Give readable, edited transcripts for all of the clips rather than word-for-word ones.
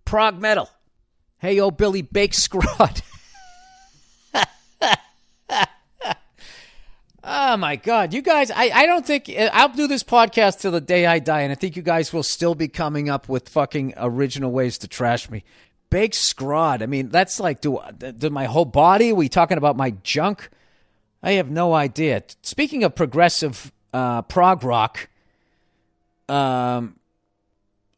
prog metal. Hey, yo, Billy Bake Scrod. Oh, my God. You guys, I don't think... I'll do this podcast till the day I die, and I think you guys will still be coming up with fucking original ways to trash me. Bake Scrod. I mean, that's like, do my whole body? Are we talking about my junk? I have no idea. Speaking of progressive prog rock, I'm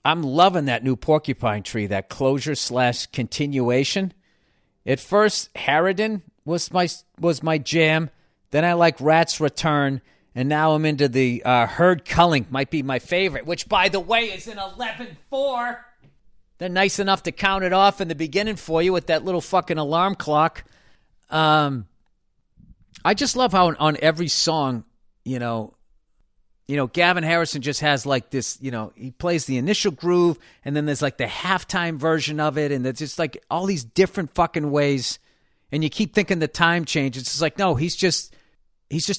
loving that new Porcupine Tree, that closure/continuation. At first, Harridan was my jam. Then I like Rat's Return, and now I'm into the Herd Culling, might be my favorite, which, by the way, is an 11-4. They're nice enough to count it off in the beginning for you with that little fucking alarm clock. I just love how on every song, Gavin Harrison just has like this, he plays the initial groove, and then there's like the halftime version of it, and it's just like all these different fucking ways, and you keep thinking the time change. It's just like, no, he's just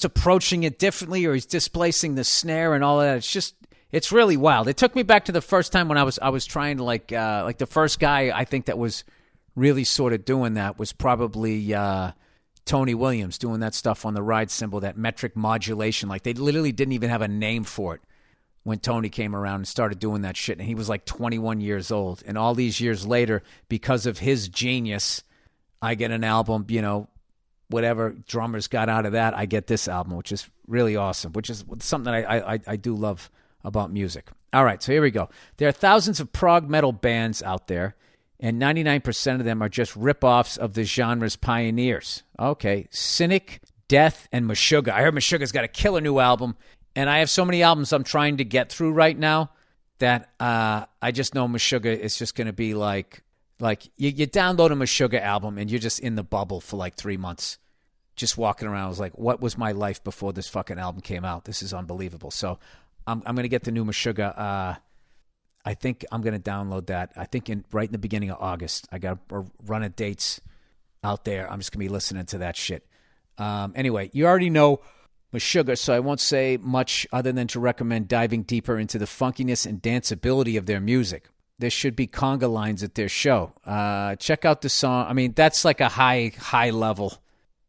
approaching it differently, or he's displacing the snare and all of that. It's really wild. It took me back to the first time when I was trying to like the first guy I think that was really sort of doing that was probably Tony Williams, doing that stuff on the ride cymbal, that metric modulation. Like they literally didn't even have a name for it when Tony came around and started doing that shit. And he was like 21 years old. And all these years later, because of his genius, I get an album, whatever drummers got out of that, I get this album, which is really awesome, which is something that I do love about music. All right, so here we go. There are thousands of prog metal bands out there, and 99% of them are just rip-offs of the genre's pioneers. Okay, Cynic, Death, and Meshuggah. I heard Meshuggah's got a killer new album, and I have so many albums I'm trying to get through right now that I just know Meshuggah is just going to be like you download a Meshuggah album, and you're just in the bubble for like 3 months, just walking around. I was like, what was my life before this fucking album came out? This is unbelievable. So I'm going to get the new Meshuggah. I think I'm going to download that. I think right in the beginning of August. I got a run of dates out there. I'm just going to be listening to that shit. Anyway, you already know Meshuggah, so I won't say much other than to recommend diving deeper into the funkiness and danceability of their music. There should be conga lines at their show. Check out the song. I mean, that's like a high level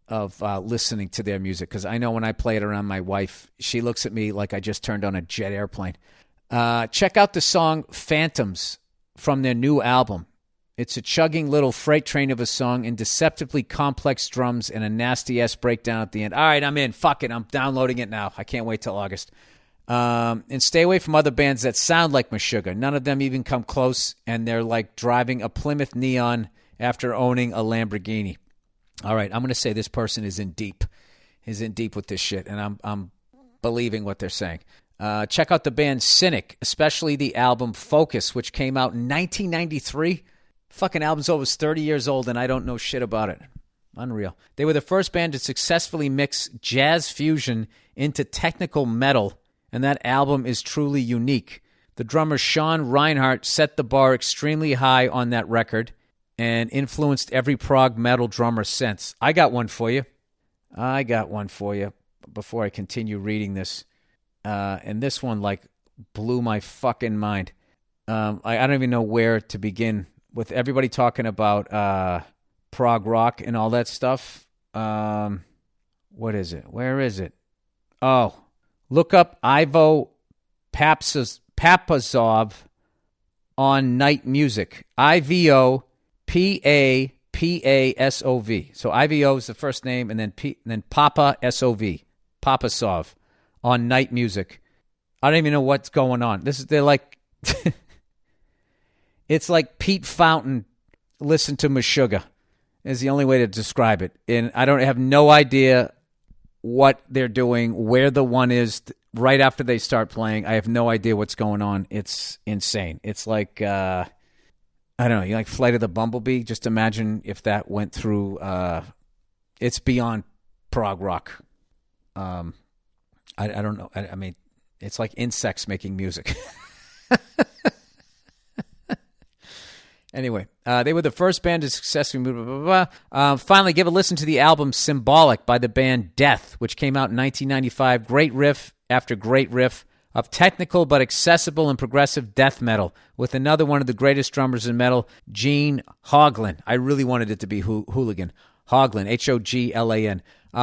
of listening to their music, because I know when I play it around my wife, she looks at me like I just turned on a jet airplane. Check out the song Phantoms from their new album. It's a chugging little freight train of a song and deceptively complex drums and a nasty-ass breakdown at the end. All right, I'm in. Fuck it. I'm downloading it now. I can't wait till August. And stay away from other bands that sound like Meshuggah. None of them even come close, and they're like driving a Plymouth Neon after owning a Lamborghini. All right, I'm going to say this person is in deep with this shit, and I'm believing what they're saying. Check out the band Cynic, especially the album Focus, which came out in 1993. Fucking album's almost 30 years old, and I don't know shit about it. Unreal. They were the first band to successfully mix jazz fusion into technical metal, and that album is truly unique. The drummer Sean Reinhart set the bar extremely high on that record and influenced every prog metal drummer since. I got one for you before I continue reading this. And this one, like, blew my fucking mind. I don't even know where to begin with everybody talking about prog rock and all that stuff. What is it? Where is it? Oh, look up Ivo Papazov on Night Music. Ivopapasov. So Ivo is the first name, and then Papa S-O-V. Papasov on Night Music. I don't even know what's going on. They're like, it's like Pete Fountain listen to Meshuggah is the only way to describe it. And I have no idea what they're doing, where the one is right after they start playing. I have no idea what's going on. It's insane. It's like, I don't know, you like Flight of the Bumblebee? Just imagine if that went through, it's beyond prog rock. I don't know. I mean, it's like insects making music. Anyway, they were the first band to successfully move. Finally, give a listen to the album Symbolic by the band Death, which came out in 1995. Great riff after great riff. of technical but accessible and progressive death metal with another one of the greatest drummers in metal, Gene Hoglan. I really wanted it to be Hooligan. Hoglan, Hoglan.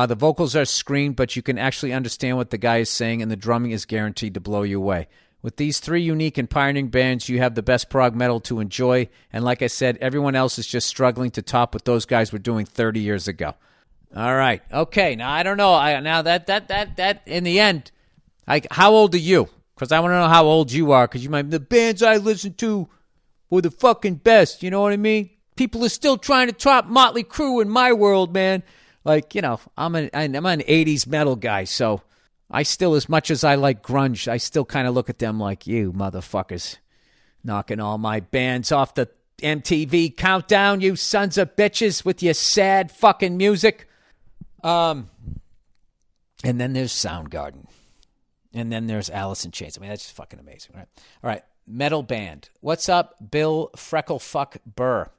The vocals are screamed, but you can actually understand what the guy is saying, and the drumming is guaranteed to blow you away. With these three unique and pioneering bands, you have the best prog metal to enjoy, and like I said, everyone else is just struggling to top what those guys were doing 30 years ago. All right. Okay, now I don't know. Now that in the end, how old are you? Because I want to know how old you are, because you might, the bands I listen to were the fucking best, you know what I mean? People are still trying to top Motley Crue in my world, man. Like, you know, I'm an 80s metal guy, so I still, as much as I like grunge, I still kind of look at them like, you motherfuckers, knocking all my bands off the MTV countdown, you sons of bitches, with your sad fucking music. And then there's Soundgarden. And then there's Alice in Chains. I mean, that's just fucking amazing, right? All right, metal band. What's up, Bill Frecklefuck Burr?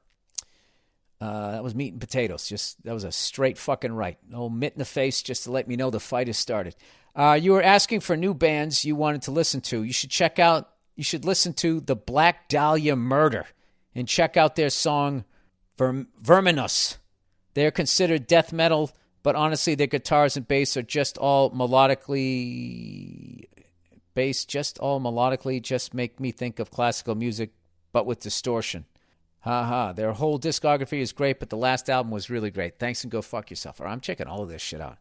That was meat and potatoes. That was a straight fucking right. No mitt in the face just to let me know the fight has started. You were asking for new bands you wanted to listen to. You should listen to the Black Dahlia Murder and check out their song Verminous. They're considered death metal, but honestly, their guitars and bass are just all melodically just make me think of classical music, but with distortion. Their whole discography is great, but the last album was really great. Thanks and go fuck yourself. All right, I'm checking all of this shit out.